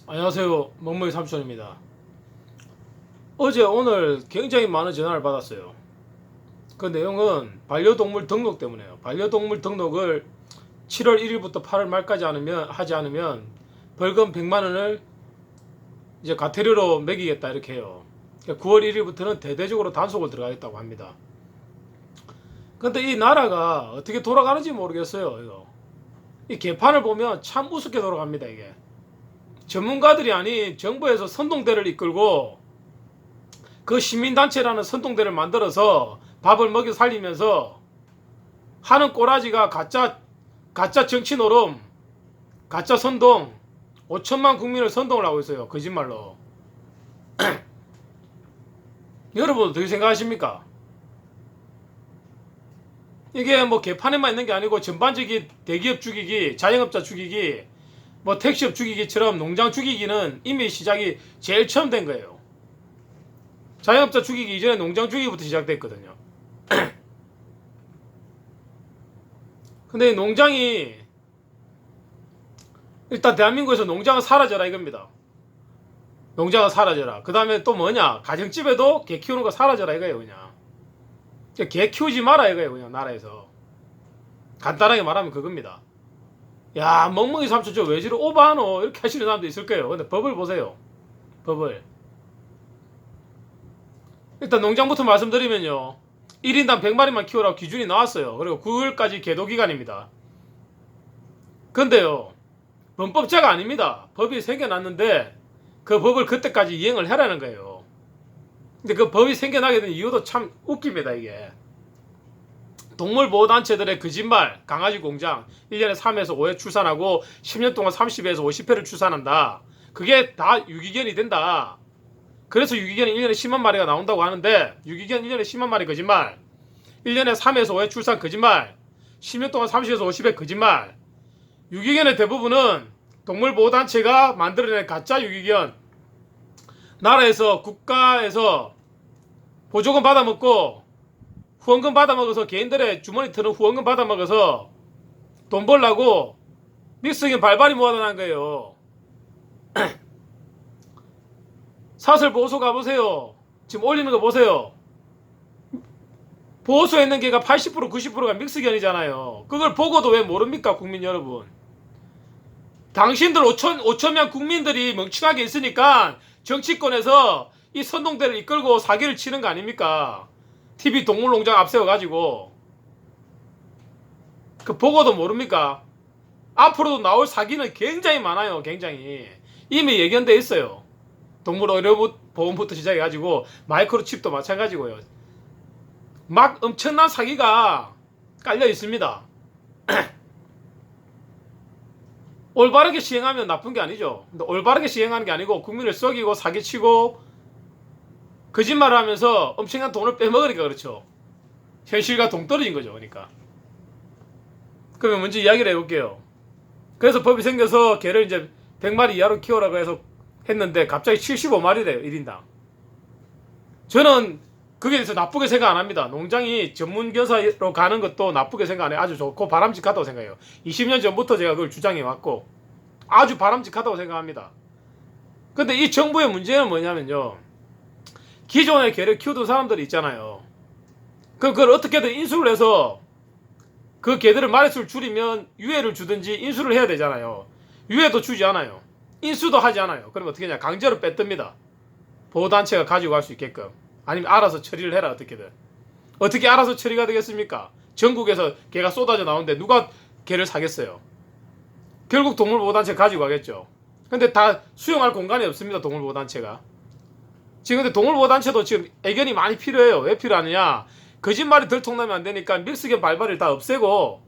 안녕하세요. 멍멍이 삼촌입니다. 어제 오늘 굉장히 많은 전화를 받았어요. 그 내용은 반려동물 등록 때문에요. 반려동물 등록을 7월 1일부터 8월 말까지 하지 않으면 벌금 100만 원을 이제 과태료로 매기겠다 이렇게 해요. 9월 1일부터는 대대적으로 단속을 들어가겠다고 합니다. 근데 이 나라가 어떻게 돌아가는지 모르겠어요. 이 개판을 보면 참 우습게 돌아갑니다. 이게 전문가들이 아닌 정부에서 선동대를 이끌고 그 시민단체라는 선동대를 만들어서 밥을 먹여 살리면서 하는 꼬라지가 가짜 정치 노름, 가짜 선동, 5천만 국민을 선동을 하고 있어요. 거짓말로. 여러분 어떻게 생각하십니까? 이게 뭐 개판에만 있는 게 아니고 전반적인 대기업 죽이기, 자영업자 죽이기, 뭐 택시업 죽이기처럼 농장 죽이기는 이미 시작이 제일 처음 된 거예요. 자영업자 죽이기 이전에 농장 죽이기부터 시작됐거든요. 근데 이 농장이 일단 대한민국에서 농장은 사라져라 이겁니다. 농장은 사라져라. 그 다음에 또 뭐냐, 가정집에도 개 키우는 거 사라져라 이거예요. 그냥 개 키우지 마라 이거예요. 그냥 나라에서 간단하게 말하면 그겁니다. 야, 멍멍이 삼촌 저 왜 저리 오버하노 이렇게 하시는 사람도 있을 거예요. 근데 법을 보세요. 법을. 일단 농장부터 말씀드리면요, 1인당 100마리만 키우라고 기준이 나왔어요. 그리고 9월까지 계도 기간입니다. 근데요, 범법자가 아닙니다. 법이 생겨났는데 그 법을 그때까지 이행을 해라는 거예요. 근데 그 법이 생겨나게 된 이유도 참 웃깁니다. 이게 동물보호단체들의 거짓말, 강아지 공장 1년에 3에서 5회 출산하고 10년 동안 30회에서 50회를 출산한다. 그게 다 유기견이 된다. 그래서 유기견이 1년에 10만 마리가 나온다고 하는데, 유기견 1년에 10만 마리 거짓말, 1년에 3에서 5회 출산 거짓말, 10년 동안 30에서 50회 거짓말. 유기견의 대부분은 동물보호단체가 만들어낸 가짜 유기견, 나라에서 국가에서 보조금 받아먹고 후원금 받아먹어서 개인들의 주머니 트는 후원금 받아먹어서 돈 벌라고 믹스견 발발이 모아다 난 거예요. 사설 보호소 가보세요. 지금 올리는 거 보세요. 보호소에 있는 개가 80% 90%가 믹스견이잖아요. 그걸 보고도 왜 모릅니까, 국민 여러분? 당신들 5천명 국민들이 멍청하게 있으니까 정치권에서 이 선동대를 이끌고 사기를 치는 거 아닙니까? TV 동물농장 앞세워가지고. 그 보고도 모릅니까? 앞으로도 나올 사기는 굉장히 많아요. 굉장히. 이미 예견돼 있어요. 동물의료보험부터 시작해가지고 마이크로칩도 마찬가지고요. 막 엄청난 사기가 깔려 있습니다. 올바르게 시행하면 나쁜 게 아니죠. 근데 올바르게 시행하는 게 아니고 국민을 속이고 사기치고 거짓말을 하면서 엄청난 돈을 빼먹으니까 그렇죠. 현실과 동떨어진 거죠. 그러니까. 그러면 먼저 이야기를 해볼게요. 그래서 법이 생겨서 개를 이제 100마리 이하로 키우라고 해서 했는데 갑자기 75마리래요. 1인당. 저는 그게 대해서 나쁘게 생각 안 합니다. 농장이 전문견사로 가는 것도 나쁘게 생각 안 해요. 아주 좋고 바람직하다고 생각해요. 20년 전부터 제가 그걸 주장해 왔고 아주 바람직하다고 생각합니다. 근데 이 정부의 문제는 뭐냐면요, 기존에 개를 키우던 사람들이 있잖아요. 그걸 어떻게든 인수를 해서 그 개들을 마리수를 줄이면 유해를 주든지 인수를 해야 되잖아요. 유해도 주지 않아요. 인수도 하지 않아요. 그럼 어떻게 하냐, 강제로 뺐답니다. 보호단체가 가지고 갈 수 있게끔. 아니면 알아서 처리를 해라. 어떻게든. 어떻게 알아서 처리가 되겠습니까? 전국에서 개가 쏟아져 나오는데 누가 개를 사겠어요? 결국 동물보호단체가 가지고 가겠죠. 근데 다 수용할 공간이 없습니다. 동물보호단체가. 지금 근데 동물보호단체도 지금 애견이 많이 필요해요. 왜 필요하느냐, 거짓말이 들통나면 안 되니까 믹스견 발발을 다 없애고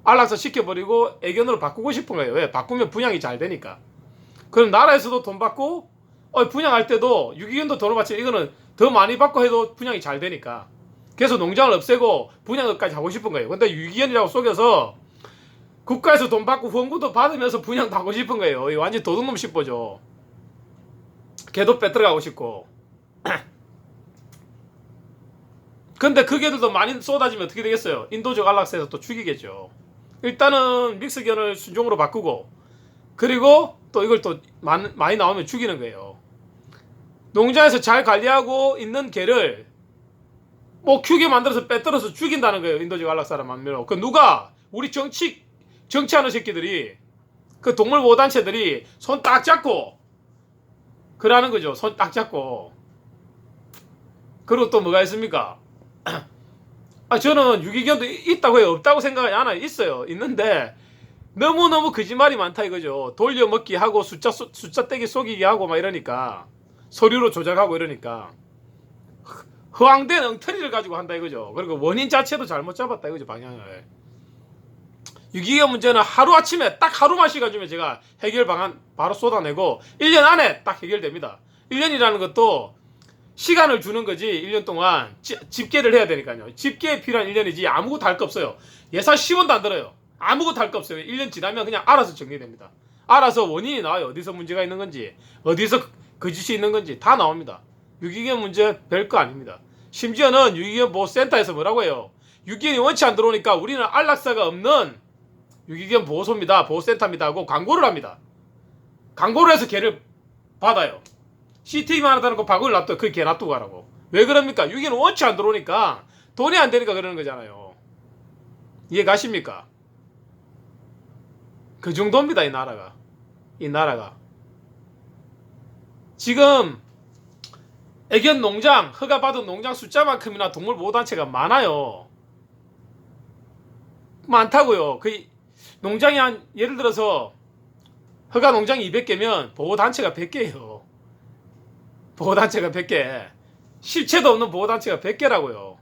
안락사 시켜버리고 애견으로 바꾸고 싶은 거예요. 왜? 바꾸면 분양이 잘 되니까. 그럼 나라에서도 돈 받고 분양할 때도 유기견도 돈을 받지, 이거는 더 많이 받고 해도 분양이 잘 되니까. 그래서 농장을 없애고 분양까지 하고 싶은 거예요. 근데 유기견이라고 속여서 국가에서 돈 받고 후원금도 받으면서 분양도 하고 싶은 거예요. 이거 완전 도둑놈 싶어죠. 개도 빼들어가고 싶고. 근데 그 개들도 많이 쏟아지면 어떻게 되겠어요? 인도적 안락사에서 또 죽이겠죠. 일단은 믹스견을 순종으로 바꾸고 그리고 또 이걸 또 많이 나오면 죽이는 거예요. 농장에서 잘 관리하고 있는 개를 뭐 키우게 만들어서 빼떨어서 죽인다는 거예요. 인도적 안락사를 만들어. 그 누가? 우리 정치하는 새끼들이, 그 동물보호단체들이 손 딱 잡고 그러는 거죠. 손 딱 잡고. 그리고 또 뭐가 있습니까? 저는 유기견도 있다고 해요. 없다고 생각하지 않아요. 있어요. 있는데 너무너무 거짓말이 많다 이거죠. 돌려먹기 하고 숫자 떼기 속이기 하고 막 이러니까, 서류로 조작하고 이러니까 허황된 엉터리를 가지고 한다 이거죠. 그리고 원인 자체도 잘못 잡았다 이거죠. 방향을. 유기견 문제는 하루아침에 딱 하루만 시간 주면 제가 해결 방안 바로 쏟아내고 1년 안에 딱 해결됩니다. 1년이라는 것도 시간을 주는 거지. 1년 동안 집계를 해야 되니까요. 집계에 필요한 1년이지 아무것도 할 거 없어요. 예산 10원도 안 들어요. 아무것도 할 거 없어요. 1년 지나면 그냥 알아서 정리됩니다. 알아서 원인이 나와요. 어디서 문제가 있는 건지, 어디서 거짓이 있는 건지 다 나옵니다. 유기견 문제 별거 아닙니다. 심지어는 유기견 보호센터에서 뭐라고 해요? 유기견이 원치 안 들어오니까 우리는 안락사가 없는 유기견 보호소입니다. 보호센터입니다 하고 광고를 합니다. 광고를 해서 개를 받아요. CTV만 하다는 거 박을 놔둬. 그 개 놔두고 가라고. 왜 그럽니까? 유기견은 원치 안 들어오니까, 돈이 안 되니까 그러는 거잖아요. 이해 가십니까? 그 정도입니다. 이 나라가 지금 애견 농장, 허가받은 농장 숫자만큼이나 동물보호단체가 많아요. 많다고요. 그 농장이 한, 예를 들어서 허가 농장이 200개면 보호단체가 100개예요. 보호단체가 100개. 실체도 없는 보호단체가 100개라고요.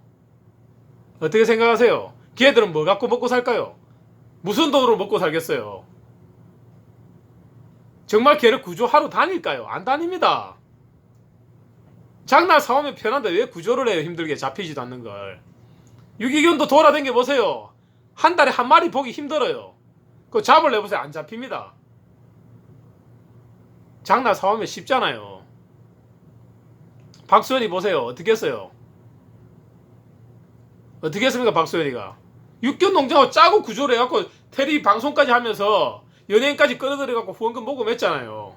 어떻게 생각하세요? 걔들은 뭐 갖고 먹고 살까요? 무슨 돈으로 먹고 살겠어요? 정말 걔를 구조하러 다닐까요? 안 다닙니다. 장날 사오면 편한데 왜 구조를 해요? 힘들게 잡히지도 않는 걸. 유기견도 돌아다녀 보세요. 한 달에 한 마리 보기 힘들어요. 그거 잡으려보세요. 안 잡힙니다. 장날 사오면 쉽잖아요. 박수현이 보세요. 어떻게 했어요? 어떻게 했습니까? 박수현이가 육견 농장을 짜고 구조를 해갖고 테레비 방송까지 하면서 연예인까지 끌어들여갖고 후원금 모금했잖아요.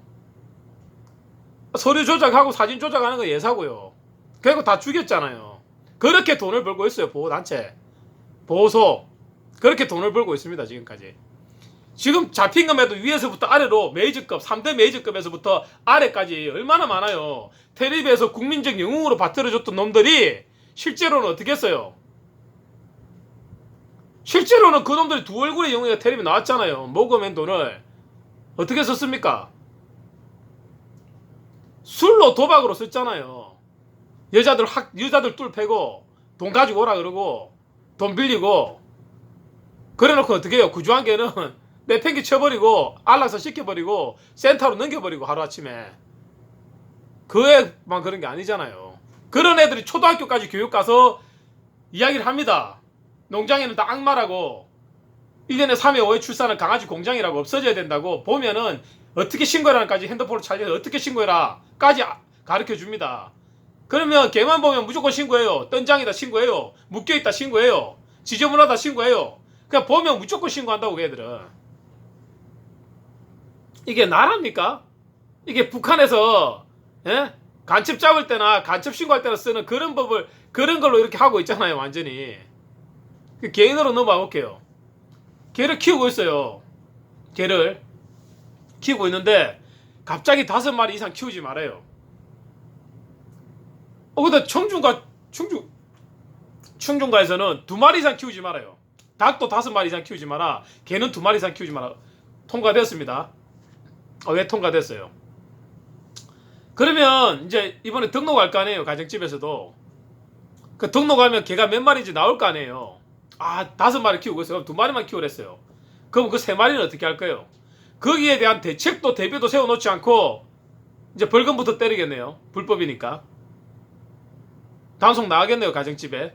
서류 조작하고 사진 조작하는 거 예사고요. 결국 다 죽였잖아요. 그렇게 돈을 벌고 있어요. 보호단체, 보호소. 그렇게 돈을 벌고 있습니다. 지금까지. 지금 잡힌 것에도 위에서부터 아래로 메이저급, 3대 메이저급에서부터 아래까지 얼마나 많아요. 텔레비에서 국민적 영웅으로 받들어줬던 놈들이 실제로는 어떻게 했어요? 실제로는 그 놈들이 두 얼굴의 영웅이가 텔레비 나왔잖아요. 모금한 돈을 어떻게 썼습니까? 술로 도박으로 썼잖아요. 여자들 둘 패고 돈 가지고 오라 그러고 돈 빌리고 그래놓고 어떻게 해요? 구조한 개는 내팽개 쳐버리고 안락사 시켜버리고 센터로 넘겨버리고 하루아침에. 그 애만 그런 게 아니잖아요. 그런 애들이 초등학교까지 교육 가서 이야기를 합니다. 농장에는 다 악마라고, 1년에 3회 5회 출산은 강아지 공장이라고, 없어져야 된다고, 보면은 어떻게 신고해라까지 핸드폰을 찾아서 어떻게 신고해라까지 가르쳐 줍니다. 그러면 걔만 보면 무조건 신고해요. 뜬장이다 신고해요. 묶여있다 신고해요. 지저분하다 신고해요. 그냥 보면 무조건 신고한다고. 걔들은 이게 나랍니까? 이게 북한에서 간첩 잡을 때나 간첩 신고할 때나 쓰는 그런 법을, 그런 걸로 이렇게 하고 있잖아요. 완전히 개인으로 넘어가 볼게요. 개를 키우고 있어요. 개를 키우고 있는데 갑자기 5마리 이상 키우지 말아요. 근데 청중가에서는 2마리 이상 키우지 말아요. 닭도 5마리 이상 키우지 마라. 개는 2마리 이상 키우지 마라. 통과되었습니다. 왜 통과됐어요? 그러면 이제 이번에 등록할 거 아니에요. 가정집에서도. 그 등록하면 개가 몇 마리인지 나올 거 아니에요. 5마리 키우고 있어요. 그럼 2마리만 키우랬어요. 그럼 그 3마리는 어떻게 할 거예요? 거기에 대한 대책도 대비도 세워놓지 않고 이제 벌금부터 때리겠네요. 불법이니까. 단속 나가겠네요. 가정집에.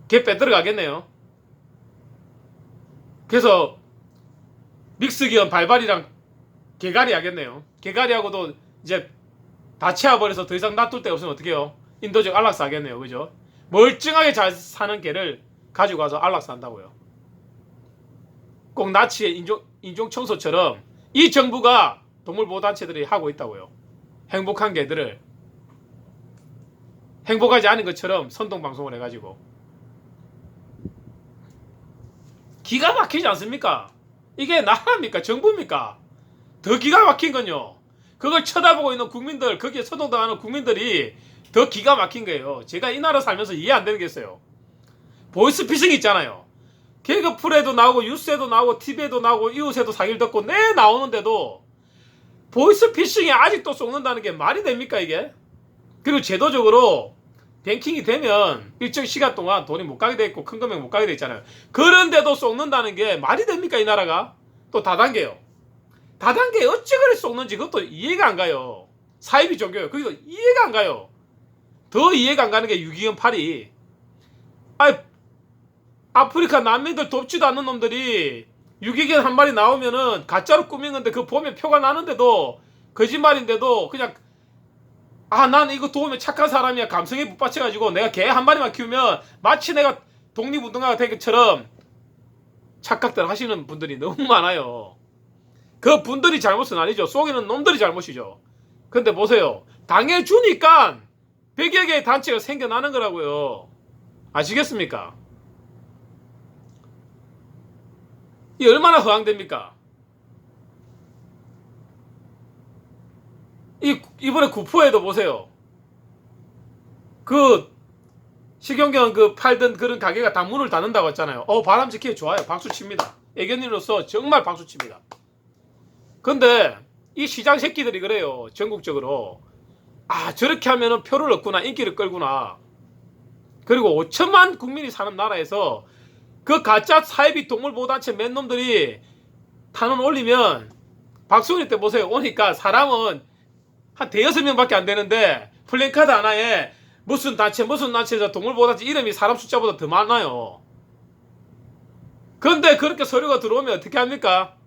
개 빼들어가겠네요. 그래서 믹스기원 발발이랑 개가리 하겠네요. 개가리하고도 이제 다 채워버려서 더 이상 놔둘 데가 없으면 어떻게 해요? 인도적 안락사 하겠네요. 그죠? 멀쩡하게 잘 사는 개를 가지고 가서 안락사 한다고요. 꼭 나치의 인종 청소처럼 이 정부가 동물보호단체들이 하고 있다고요. 행복한 개들을 행복하지 않은 것처럼 선동방송을 해가지고 기가 막히지 않습니까? 이게 나라입니까? 정부입니까? 더 기가 막힌 건요, 그걸 쳐다보고 있는 국민들, 거기에 선동당하는 국민들이 더 기가 막힌 거예요. 제가 이 나라 살면서 이해 안 되는 게 있어요. 보이스피싱 있잖아요. 개그 프로에도 나오고 뉴스에도 나오고 TV에도 나오고 이웃에도 사기를 듣고 내 나오는데도 보이스피싱에 아직도 속는다는 게 말이 됩니까 이게? 그리고 제도적으로 뱅킹이 되면 일정 시간 동안 돈이 못 가게 돼 있고 큰 금액 못 가게 돼 있잖아요. 그런데도 속는다는 게 말이 됩니까 이 나라가? 또 다단계요. 다단계에 어찌 그래 속는지 그것도 이해가 안 가요. 사이비 종교요. 그게 이해가 안 가요. 더 이해가 안 가는 게 유기견 파리. 아이, 아프리카 난민들 돕지도 않는 놈들이 유기견 한 마리 나오면은 가짜로 꾸민 건데 그거 보면 표가 나는데도 거짓말인데도 그냥 난 이거 도우면 착한 사람이야 감성에 붙받쳐가지고 내가 개 한 마리만 키우면 마치 내가 독립운동가가 된 것처럼 착각들 하시는 분들이 너무 많아요. 그 분들이 잘못은 아니죠. 속이는 놈들이 잘못이죠. 근데 보세요. 당해주니까 100여 개의 단체가 생겨나는 거라고요. 아시겠습니까? 이 얼마나 허황됩니까? 이번에 구포에도 보세요. 그 식용견 그 팔던 그런 가게가 다 문을 닫는다고 했잖아요. 바람직해 좋아요. 박수 칩니다. 애견인으로서 정말 박수 칩니다. 근데 이 시장 새끼들이 그래요. 전국적으로 저렇게 하면은 표를 얻구나, 인기를 끌구나. 그리고 5천만 국민이 사는 나라에서 그 가짜 사이비 동물보호단체 맨 놈들이 탄원 올리면 박수훈이 때 보세요. 오니까 사람은 한 대여섯 명밖에 안 되는데 플랜카드 하나에 무슨 단체에서 동물보호단체 이름이 사람 숫자보다 더 많아요. 근데 그렇게 서류가 들어오면 어떻게 합니까?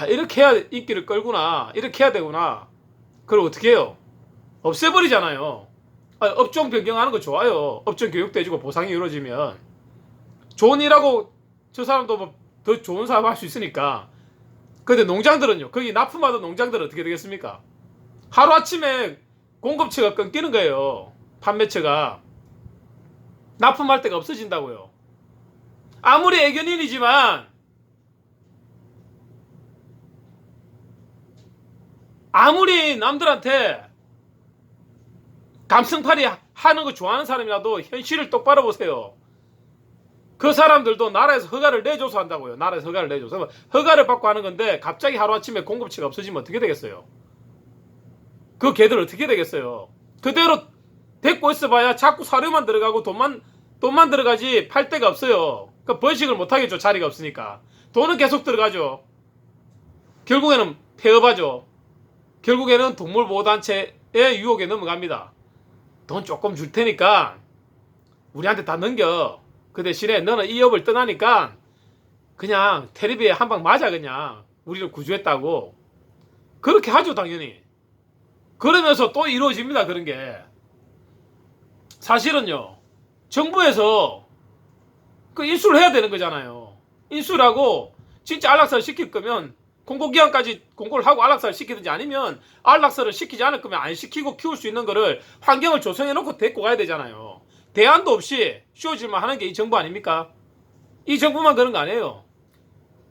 이렇게 해야 인기를 끌구나, 이렇게 해야 되구나. 그럼 어떻게 해요? 없애버리잖아요. 업종 변경하는 거 좋아요. 업종 교육도 해주고 보상이 이루어지면 좋은 일하고 저 사람도 뭐 더 좋은 사업 할 수 있으니까. 근데 농장들은요, 거기 납품하던 농장들은 어떻게 되겠습니까? 하루아침에 공급처가 끊기는 거예요. 판매처가. 납품할 데가 없어진다고요. 아무리 애견인이지만 아무리 남들한테 감성팔이 하는 거 좋아하는 사람이라도 현실을 똑바로 보세요. 그 사람들도 나라에서 허가를 내줘서 한다고요. 나라에서 허가를 내줘서. 허가를 받고 하는 건데 갑자기 하루아침에 공급처가 없어지면 어떻게 되겠어요? 그 개들 어떻게 되겠어요? 그대로 데리고 있어봐야 자꾸 사료만 들어가고 돈만 들어가지 팔 데가 없어요. 그러니까 번식을 못하겠죠. 자리가 없으니까. 돈은 계속 들어가죠. 결국에는 폐업하죠. 결국에는 동물보호단체의 유혹에 넘어갑니다. 돈 조금 줄 테니까 우리한테 다 넘겨. 그 대신에 너는 이 업을 떠나니까 그냥 테레비에 한 방 맞아. 그냥 우리를 구조했다고. 그렇게 하죠 당연히. 그러면서 또 이루어집니다. 그런 게. 사실은요, 정부에서 그 인수를 해야 되는 거잖아요. 인수를 하고 진짜 안락사를 시킬 거면 공고기한까지 공고를 하고 안락사를 시키든지, 아니면 안락사를 시키지 않을 거면 안 시키고 키울 수 있는 거를 환경을 조성해 놓고 데리고 가야 되잖아요. 대안도 없이 쉬워질만 하는 게 이 정부 아닙니까? 이 정부만 그런 거 아니에요.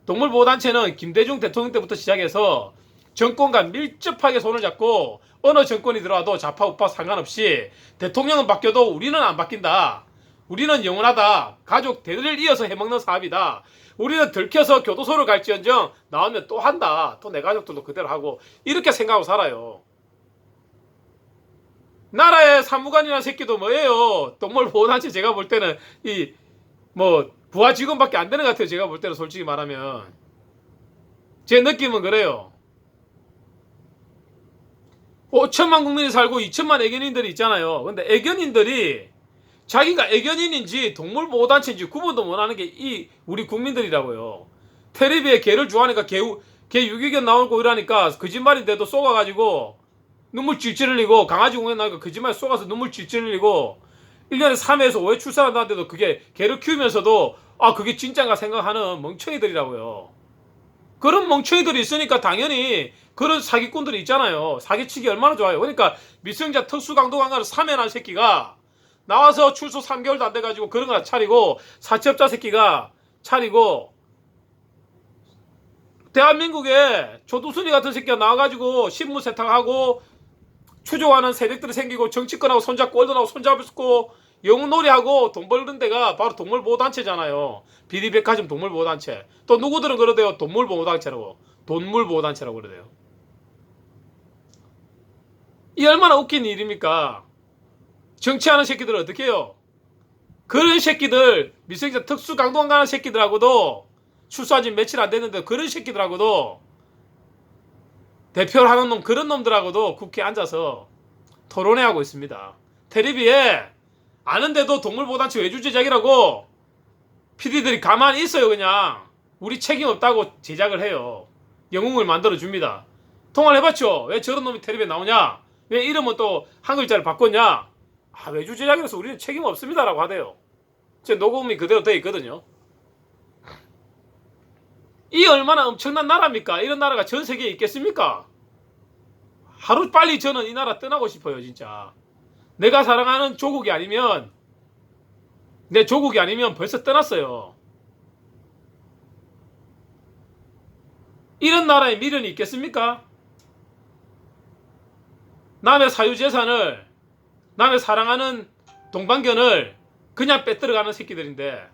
동물보호단체는 김대중 대통령 때부터 시작해서 정권과 밀접하게 손을 잡고 어느 정권이 들어와도 좌파 우파 상관없이 대통령은 바뀌어도 우리는 안 바뀐다. 우리는 영원하다. 가족 대대를 이어서 해먹는 사업이다. 우리는 들켜서 교도소를 갈지언정 나오면 또 한다. 또 내 가족들도 그대로 하고, 이렇게 생각하고 살아요. 나라의 사무관이라는 새끼도 뭐예요? 동물보호단체 제가 볼 때는 부하 직원밖에 안 되는 것 같아요. 제가 볼 때는 솔직히 말하면. 제 느낌은 그래요. 5천만 국민이 살고 2천만 애견인들이 있잖아요. 근데 애견인들이 자기가 애견인인지 동물보호단체인지 구분도 못하는 게 우리 국민들이라고요. 텔레비에 개를 좋아하니까 개 유기견 나오고 이러니까 거짓말인데도 쏘가가지고 눈물 찔찔 흘리고, 강아지 공연 나니까 거짓말 쏘가서 눈물 찔찔 흘리고, 1년에 3회에서 5회 출산한다는데도 그게 개를 키우면서도 아 그게 진짜인가 생각하는 멍청이들이라고요. 그런 멍청이들이 있으니까 당연히 그런 사기꾼들이 있잖아요. 사기치기 얼마나 좋아요. 그러니까 미성년자 특수강도강간을 사면한 새끼가 나와서 출소 3개월도 안 돼가지고 그런 거 차리고 사채업자 새끼가 차리고 대한민국에 조두순이 같은 새끼가 나와가지고 신문 세탁하고 추종하는 세력들이 생기고 정치권하고 손잡고 얼른하고 손잡고 영웅놀이하고 돈 벌는 데가 바로 동물보호단체잖아요. 비리백화점 동물보호단체. 또 누구들은 그러대요. 동물보호단체라고. 돈물보호단체라고 그러대요. 이 얼마나 웃긴 일입니까? 정치하는 새끼들은 어떻게 해요? 그런 새끼들, 미성년자 특수강도강간한 새끼들하고도 출소한 지 며칠 안 됐는데 그런 새끼들하고도 대표를 하는 놈, 그런 놈들하고도 국회에 앉아서 토론회하고 있습니다. 텔레비에 아는데도 동물보호단체 외주 제작이라고 PD들이 가만히 있어요. 그냥 우리 책임 없다고 제작을 해요. 영웅을 만들어줍니다. 통화를 해봤죠. 왜 저런 놈이 텔레비에 나오냐, 왜 이름은 또 한 글자를 바꿨냐. 아, 외주 제작이라서 우리는 책임 없습니다 라고 하대요. 제 녹음이 그대로 돼 있거든요. 이 얼마나 엄청난 나라입니까? 이런 나라가 전 세계에 있겠습니까? 하루 빨리 저는 이 나라 떠나고 싶어요. 진짜 내가 사랑하는 조국이 아니면, 내 조국이 아니면 벌써 떠났어요. 이런 나라에 미련이 있겠습니까? 남의 사유재산을, 남의 사랑하는 동반견을 그냥 빼들어가는 새끼들인데,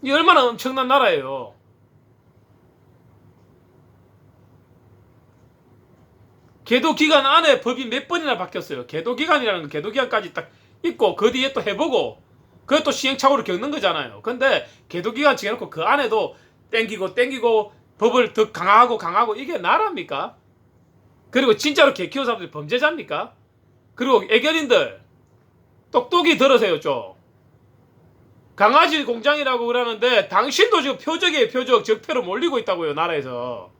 이 얼마나 엄청난 나라예요. 계도기간 안에 법이 몇 번이나 바뀌었어요. 계도기간이라는 거, 계도기간까지 딱 있고 그 뒤에 또 해보고 그것도 시행착오를 겪는 거잖아요. 근데 계도기간 지켜놓고 그 안에도 땡기고 법을 더 강화하고 이게 나라입니까? 그리고 진짜로 개 키우는 사람들이 범죄자입니까? 그리고 애견인들 똑똑히 들으세요. 좀 강아지 공장이라고 그러는데 당신도 지금 표적이에요. 표적. 적폐로 몰리고 있다고요. 나라에서.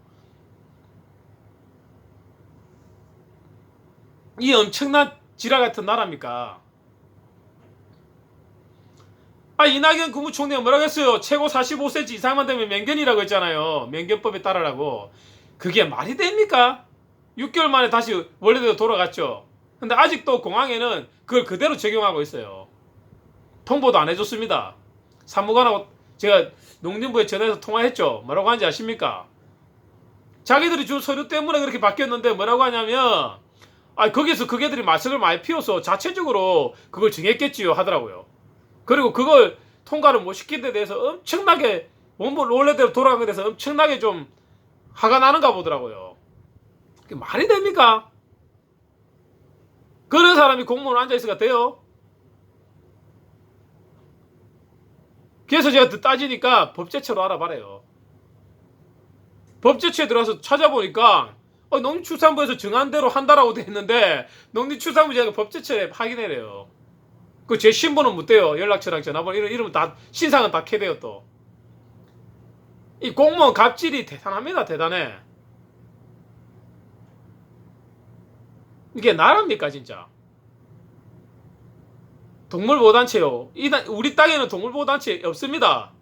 이 엄청난 지라 같은 나라입니까? 아, 이낙연 국무총리가 뭐라고 했어요? 최고 45cm 이상만 되면 명견이라고 했잖아요. 명견법에 따르라고. 그게 말이 됩니까? 6개월 만에 다시 원래대로 돌아갔죠. 근데 아직도 공항에는 그걸 그대로 적용하고 있어요. 통보도 안 해줬습니다. 사무관하고 제가 농림부에 전화해서 통화했죠. 뭐라고 하는지 아십니까? 자기들이 준 서류 때문에 그렇게 바뀌었는데 뭐라고 하냐면, 아, 거기서 그게들이 말썽을 많이 피워서 자체적으로 그걸 정했겠지요 하더라고요. 그리고 그걸 통과를 못 시킨 데 대해서 엄청나게 원래대로 돌아간 것에 대해서 엄청나게 좀 화가 나는가 보더라고요. 그게 말이 됩니까? 그런 사람이 공무원 앉아있어가 돼요? 그래서 제가 따지니까 법제처로 알아봐래요. 법제처에 들어가서 찾아보니까 농림축산부에서 정한 대로 한다라고 돼 있는데 농림축산부 제가 법제처에 확인해래요. 그 제 신분은 못 돼요. 연락처랑 전화번호 이러면 다 신상은 다 캐대요. 또 이 공무원 갑질이 대단합니다. 대단해. 이게 나라입니까 진짜? 동물보호단체요. 우리 땅에는 동물보호단체 없습니다.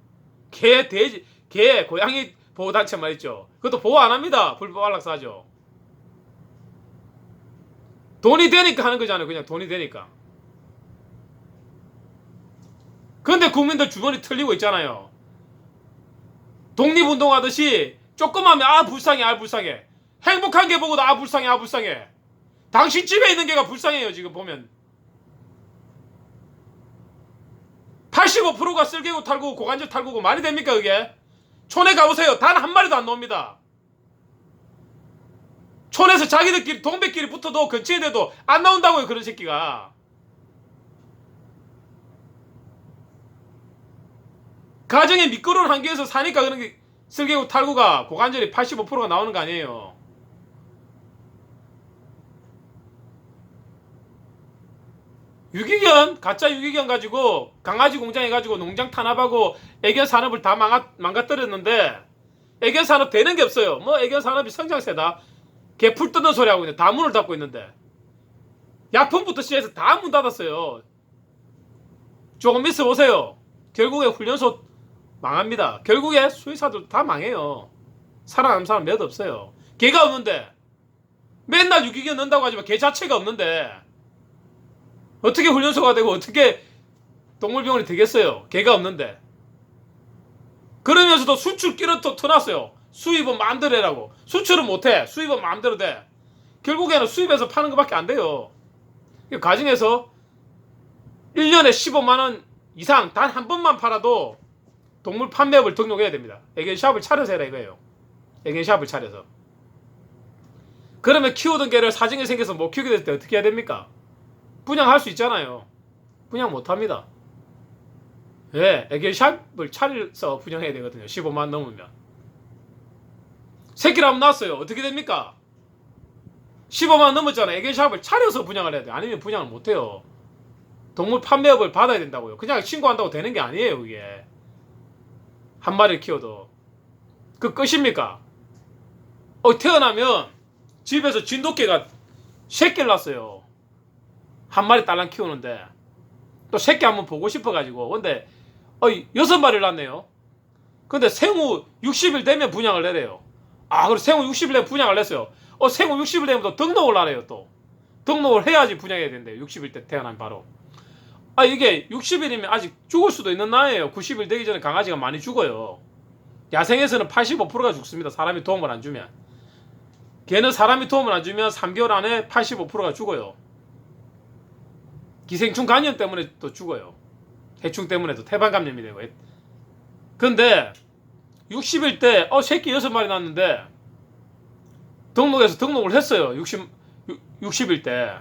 개, 돼지, 개, 고양이 보호단체 말이죠. 그것도 보호 안 합니다. 불법 안락사죠. 돈이 되니까 하는 거잖아요. 그냥 돈이 되니까. 근데 국민들 주머니 털리고 있잖아요. 독립운동 하듯이 조금만 하면 아 불쌍해, 아 불쌍해. 행복한 게 보고도 아 불쌍해, 아 불쌍해. 당신 집에 있는 개가 불쌍해요. 지금 보면 85%가 쓸개고 탈구고 고관절 탈구고 말이 됩니까 그게? 촌에 가보세요. 단 한 마리도 안 나옵니다. 촌에서 자기들끼리 동백끼리 붙어도 근처에 대도 안 나온다고요. 그런 새끼가. 가정의 미끄러운 환경에서 사니까 그런 게 쓸개고 탈구가 고관절이 85%가 나오는 거 아니에요. 유기견, 가짜 유기견 가지고 강아지 공장 해가지고 농장 탄압하고 애견 산업을 다 망가뜨렸는데 애견 산업 되는 게 없어요. 뭐 애견 산업이 성장세다. 개 풀 뜯는 소리 하고 있는데 다 문을 닫고 있는데 약품부터 시작해서 다 문 닫았어요. 조금 있어 보세요. 결국에 훈련소 망합니다. 결국에 수의사들 다 망해요. 살아남는 사람 몇 없어요. 개가 없는데 맨날 유기견 넣는다고 하지만 개 자체가 없는데 어떻게 훈련소가 되고 어떻게 동물병원이 되겠어요. 개가 없는데. 그러면서도 수출 끼를 또 터놨어요. 수입은 마음대로 해라고. 수출은 못해. 수입은 마음대로 돼. 결국에는 수입해서 파는 것밖에 안 돼요. 가정에서 1년에 15만원 이상 단 한 번만 팔아도 동물 판매업을 등록해야 됩니다. 애견샵을 차려서 해라 이거예요. 애견샵을 차려서. 그러면 키우던 개를 사정이 생겨서 못 키우게 될 때 어떻게 해야 됩니까? 분양할 수 있잖아요. 분양 못합니다. 예, 애견샵을 차려서 분양해야 되거든요. 15만 넘으면. 새끼를 한번 낳았어요. 어떻게 됩니까? 15만 넘었잖아요. 애견샵을 차려서 분양을 해야 돼요. 아니면 분양을 못해요. 동물 판매업을 받아야 된다고요. 그냥 신고한다고 되는 게 아니에요. 그게 한 마리를 키워도. 그 끝입니까? 태어나면 집에서 진돗개가 새끼를 낳았어요. 한 마리 딸랑 키우는데 또 새끼 한번 보고 싶어가지고. 근데 6마리를 낳네요. 근데 생후 60일 되면 분양을 내래요. 그럼 생후 60일 되면 분양을 냈어요. 생후 60일 되면 또 등록을 하래요. 또 등록을 해야지 분양해야 된대요. 60일 때 태어나면 바로. 이게 60일이면 아직 죽을 수도 있는 나이에요. 90일 되기 전에 강아지가 많이 죽어요. 야생에서는 85%가 죽습니다. 사람이 도움을 안 주면. 걔는 사람이 도움을 안 주면 3개월 안에 85%가 죽어요. 기생충 감염 때문에 또 죽어요. 해충 때문에도 태반 감염이 되고. 근데 60일 때 새끼 6마리 낳았는데 등록해서 등록을 했어요. 60일 때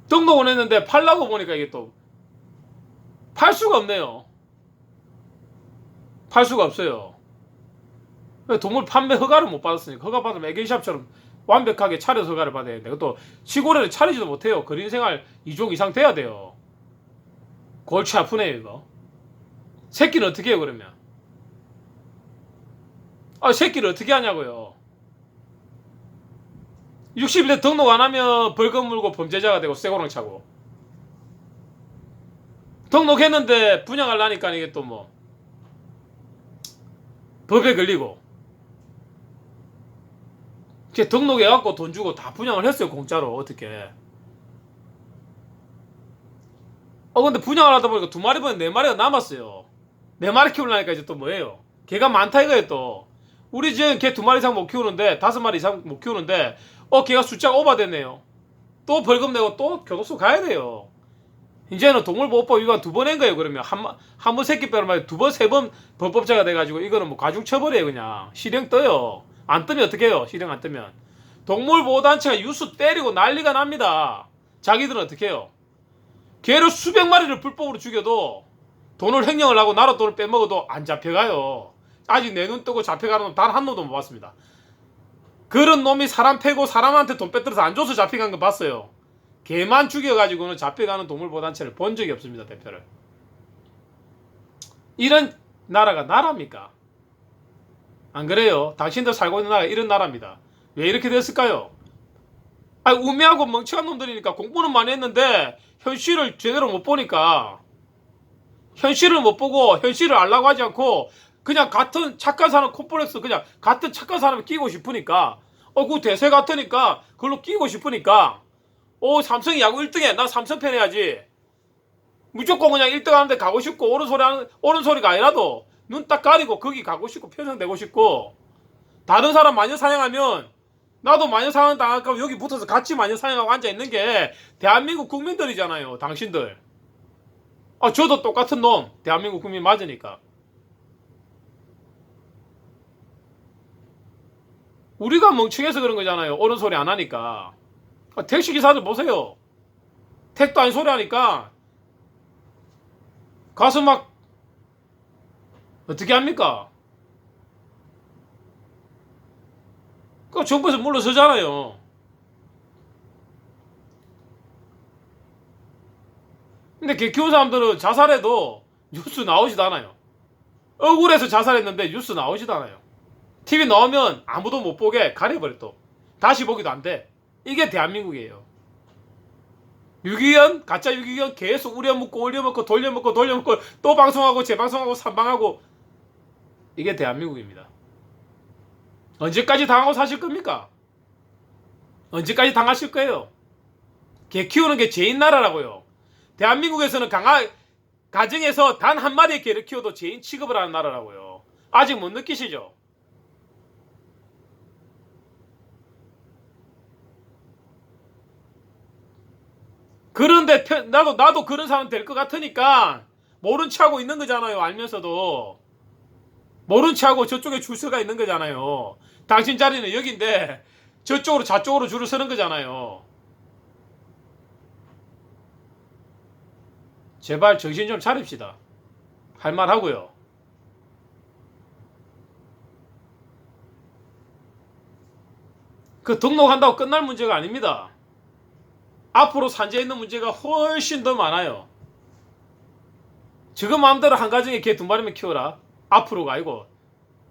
등록을 했는데 팔라고 보니까 이게 또 팔 수가 없네요. 팔 수가 없어요. 동물 판매 허가를 못 받았으니까. 허가 받으면 애견샵처럼 완벽하게 차려서 허가를 받아야 되는데 그것도 시골에는 차리지도 못해요. 거린생활 2종 이상 돼야 돼요. 골치 아프네요 이거. 새끼는 어떻게 해요 그러면? 새끼를 어떻게 하냐고요. 60일에 등록 안 하면 벌금 물고 범죄자가 되고 쇠고랑 차고. 등록했는데 분양하려니까 이게 또 뭐 법에 걸리고. 등록해갖고 돈 주고 다 분양을 했어요. 공짜로. 어떻게. 근데 분양을 하다 보니까 2마리보다 4마리가 남았어요. 4마리 키우려니까 이제 또 뭐예요? 개가 많다 이거예요 또. 우리 지금 개 2마리 이상 못 키우는데 5마리 이상 못 키우는데 개가 숫자가 오버됐네요. 또 벌금 내고 또 교도소 가야 돼요. 이제는 동물보호법 위반 2번 한 거예요. 그러면 한 번 새끼 빼로 말해 2번 3번 범법자가 돼가지고 이거는 뭐 가중처벌이에요. 그냥 실형 떠요. 안 뜨면 어떻게 해요? 실형 안 뜨면 동물보호단체가 유수 때리고 난리가 납니다. 자기들은 어떻게 해요? 개를 수백 마리를 불법으로 죽여도 돈을 횡령을 하고 나라 돈을 빼먹어도 안 잡혀가요. 아직 내 눈 뜨고 잡혀가는 놈 단 한 놈도 못 봤습니다. 그런 놈이 사람 패고 사람한테 돈 빼들어서 안 줘서 잡혀간 거 봤어요. 개만 죽여가지고는 잡혀가는 동물보호단체를 본 적이 없습니다. 대표를. 이런 나라가 나라입니까? 안 그래요? 당신들 살고 있는 나라가 이런 나라입니다. 왜 이렇게 됐을까요? 우매하고 멍청한 놈들이니까 공부는 많이 했는데 현실을 제대로 못 보니까, 현실을 못 보고 현실을 알라고 하지 않고 그냥 같은 착한 사람 콤플렉스, 그냥 같은 착한 사람을 끼고 싶으니까, 그 대세 같으니까 그걸로 끼고 싶으니까 삼성이 야구 1등해. 나 삼성 팬 해야지. 무조건 그냥 1등 하는데 가고 싶고, 옳은 소리가 아니라도 눈 딱 가리고 거기 가고 싶고 편성되고 싶고, 다른 사람 마녀 사냥하면 나도 마녀 사냥 당할까 여기 붙어서 같이 마녀 사냥하고 앉아있는 게 대한민국 국민들이잖아요. 당신들. 저도 똑같은 놈. 대한민국 국민 맞으니까. 우리가 멍청해서 그런 거잖아요. 옳은 소리 안 하니까. 택시기사들 보세요. 택도 아닌 소리 하니까 가서 막 어떻게 합니까? 정부에서 물러서잖아요. 근데 개 키우는 사람들은 자살해도 뉴스 나오지도 않아요. 억울해서 자살했는데 뉴스 나오지도 않아요. TV 나오면 아무도 못 보게 가려버려. 또 다시 보기도 안 돼. 이게 대한민국이에요. 유기견, 가짜 유기견 계속 우려먹고 올려먹고 돌려먹고 돌려먹고 또 방송하고 재방송하고 산방하고. 이게 대한민국입니다. 언제까지 당하고 사실 겁니까? 언제까지 당하실 거예요? 개 키우는 게 죄인 나라라고요. 대한민국에서는 가정에서 단 한 마리의 개를 키워도 죄인 취급을 하는 나라라고요. 아직 못 느끼시죠? 그런데 나도 그런 사람 될 것 같으니까 모른 체 하고 있는 거잖아요. 알면서도 모른 체 하고 저쪽에 줄 서가 있는 거잖아요. 당신 자리는 여긴데 저쪽으로 줄을 서는 거잖아요. 제발 정신 좀 차립시다. 할 말 하고요. 그 등록한다고 끝날 문제가 아닙니다. 앞으로 산재에 있는 문제가 훨씬 더 많아요. 지금 마음대로 한 가정에 개 두 마리만 키워라. 앞으로가 아니고.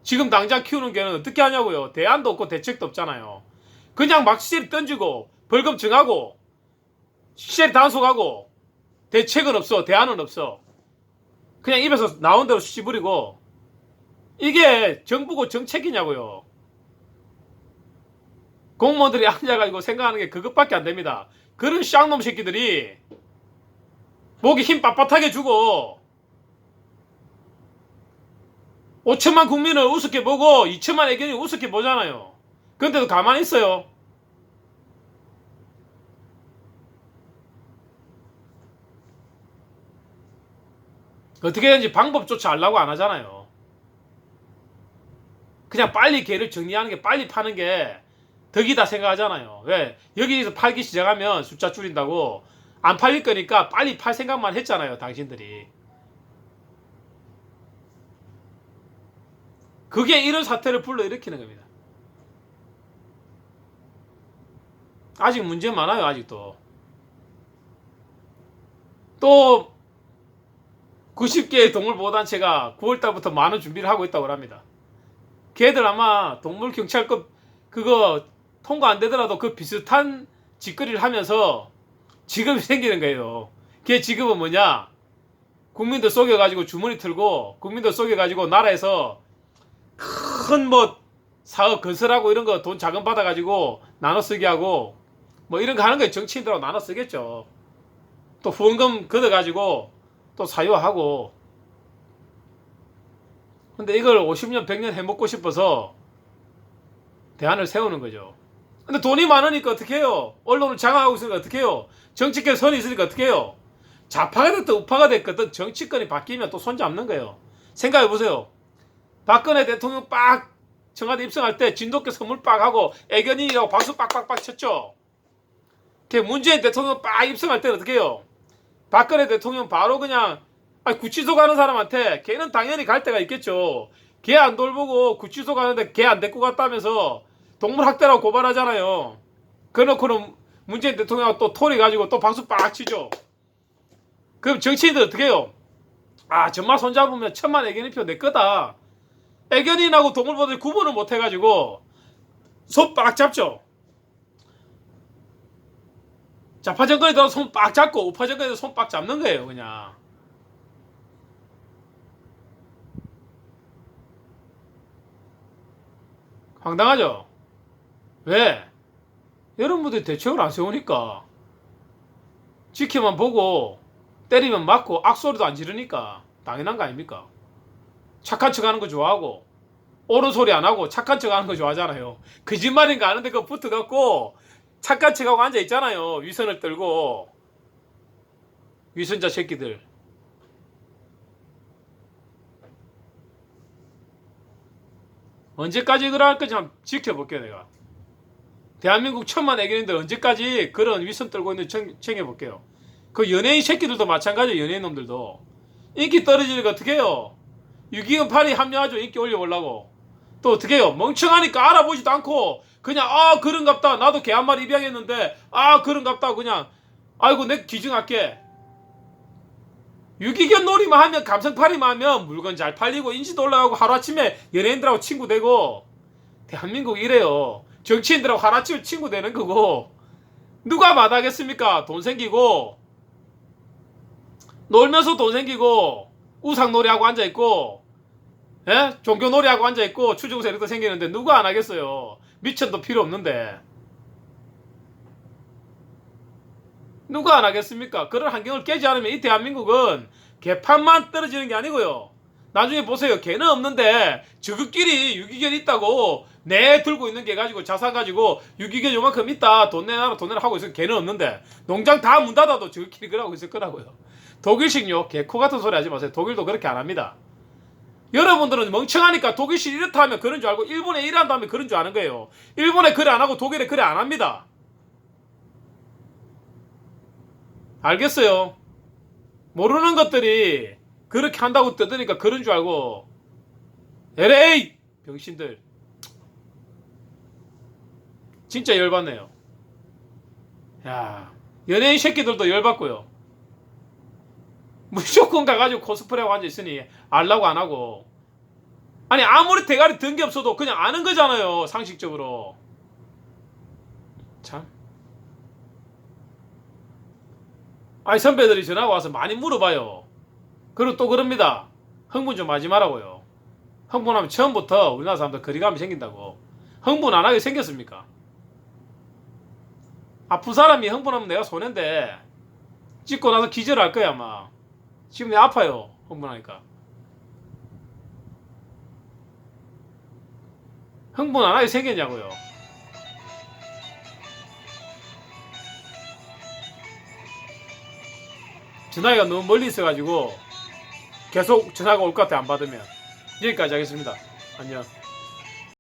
지금 당장 키우는 개는 어떻게 하냐고요. 대안도 없고 대책도 없잖아요. 그냥 막 시세리 던지고 벌금 정하고 시세리 단속하고 대책은 없어. 대안은 없어. 그냥 입에서 나온 대로 씹으리고. 이게 정부고 정책이냐고요. 공무원들이 앉아가지고 생각하는 게 그것밖에 안 됩니다. 그런 쌍놈 새끼들이 목에 힘 빳빳하게 주고 5천만 국민을 우습게 보고 2천만 애견이 우습게 보잖아요. 그런데도 가만히 있어요. 어떻게 되는지 방법조차 알라고 안 하잖아요. 그냥 빨리 개를 정리하는 게, 빨리 파는 게 덕이다 생각하잖아요. 왜? 여기서 팔기 시작하면 숫자 줄인다고. 안 팔릴 거니까 빨리 팔 생각만 했잖아요. 당신들이. 그게 이런 사태를 불러일으키는 겁니다. 아직 문제 많아요. 아직도. 또 90개의 동물보호단체가 9월달부터 많은 준비를 하고 있다고 합니다. 걔들 아마 동물경찰급 그거 통과 안 되더라도 그 비슷한 짓거리를 하면서 직업이 생기는 거예요. 걔 직업은 뭐냐? 국민들 속여가지고 주머니 틀고 국민들 속여가지고 나라에서 큰 뭐 사업 건설하고 이런 거 돈 자금 받아가지고 나눠 쓰게 하고 뭐 이런 거 하는 거예요. 정치인들하고 나눠 쓰겠죠. 또 후원금 걷어가지고 또 사유하고. 근데 이걸 50년 100년 해먹고 싶어서 대안을 세우는 거죠. 근데 돈이 많으니까 어떻게 해요? 언론을 장악하고 있으니까 어떻게 해요? 정치권 선이 있으니까 어떻게 해요? 좌파가 됐든 우파가 됐든 정치권이 바뀌면 또 손잡는 거예요. 생각해보세요. 박근혜 대통령 빡 청와대 입성할 때 진돗개 선물 빡 하고 애견이라고 박수 빡빡빡 쳤죠. 문재인 대통령 빡 입성할 때는 어떻게 해요? 박근혜 대통령 바로 그냥 구치소 가는 사람한테 걔는 당연히 갈 때가 있겠죠. 걔 안 돌보고 구치소 가는데 걔 안 데리고 갔다면서 동물학대라고 고발하잖아요. 그래놓고는 문재인 대통령하고 또 토리 가지고 또 박수 빡 치죠. 그럼 정치인들 어떻게 해요? 정말 손잡으면 1000만 애견인표 내 거다. 애견인하고 동물보호단체 구분을 못 해가지고 손 빡 잡죠. 좌파 정권에 들어서 손 빡 잡고 우파 정권에 들어서 손 빡 잡는 거예요. 그냥. 황당하죠? 왜? 여러분들이 대책을 안 세우니까. 지켜만 보고 때리면 맞고 악소리도 안 지르니까 당연한 거 아닙니까? 착한 척 하는 거 좋아하고 옳은 소리 안 하고 착한 척 하는 거 좋아하잖아요. 거짓말인가 아는데 그거 붙어갖고 착한 척하고 앉아있잖아요. 위선을 떨고. 위선자 새끼들. 언제까지 그럴 건지 한번 지켜볼게요. 내가 대한민국 1000만 애견인들 언제까지 그런 위선 떨고 있는 챙겨볼게요. 그 연예인 새끼들도 마찬가지예요. 연예인 놈들도 인기 떨어지니까 어떻게 해요? 유기견 팔이 합류하죠. 인기 올려보려고. 또 어떻게 해요? 멍청하니까 알아보지도 않고 그냥 그런갑다. 나도 개 한 마리 입양했는데 그런갑다. 그냥 아이고 내 기증할게. 유기견 놀이만 하면 감성팔이만 하면 물건 잘 팔리고 인지도 올라가고 하루아침에 연예인들하고 친구 되고. 대한민국 이래요. 정치인들하고 하루아침에 친구 되는 거고 누가 마다하겠습니까? 돈 생기고 놀면서 돈 생기고 우상놀이하고 앉아있고 예? 종교놀이하고 앉아있고 추종세 이렇게 생기는데 누가 안 하겠어요? 미천도 필요 없는데 누가 안 하겠습니까? 그런 환경을 깨지 않으면 이 대한민국은 개판만 떨어지는 게 아니고요. 나중에 보세요. 개는 없는데 저것끼리 유기견 있다고 내 들고 있는 개 가지고 자산 가지고 유기견 요만큼 있다 돈 내놔라 돈 내놔라 하고 있으면 개는 없는데 농장 다 문 닫아도 저것끼리 그러고 있을 거라고요. 독일식요. 개코 같은 소리 하지 마세요. 독일도 그렇게 안 합니다. 여러분들은 멍청하니까 독일식 이렇다 하면 그런 줄 알고 일본에 일한다 하면 그런 줄 아는 거예요. 일본에 그래 안 하고 독일에 그래 안 합니다. 알겠어요? 모르는 것들이 그렇게 한다고 떠드니까 그런 줄 알고 LA 병신들 진짜 열받네요. 야 연예인 새끼들도 열받고요. 무조건 가가지고 코스프레하고 앉아있으니 알라고 안하고 아니 아무리 대가리 든 게 없어도 그냥 아는 거잖아요. 상식적으로 참 아니 선배들이 전화가 와서 많이 물어봐요. 그리고 또 그럽니다. 흥분 좀 하지 말라고요. 흥분하면 처음부터 우리나라 사람들 거리감이 생긴다고. 흥분 안 하게 생겼습니까? 아픈 사람이 흥분하면 내가 손해인데 찍고 나서 기절할 거야 아마. 지금 내 아파요 흥분하니까. 흥분 안 하게 생겼냐고요. 전화기가 너무 멀리 있어가지고 계속 전화가 올 것 같아 안 받으면. 여기까지 하겠습니다. 안녕.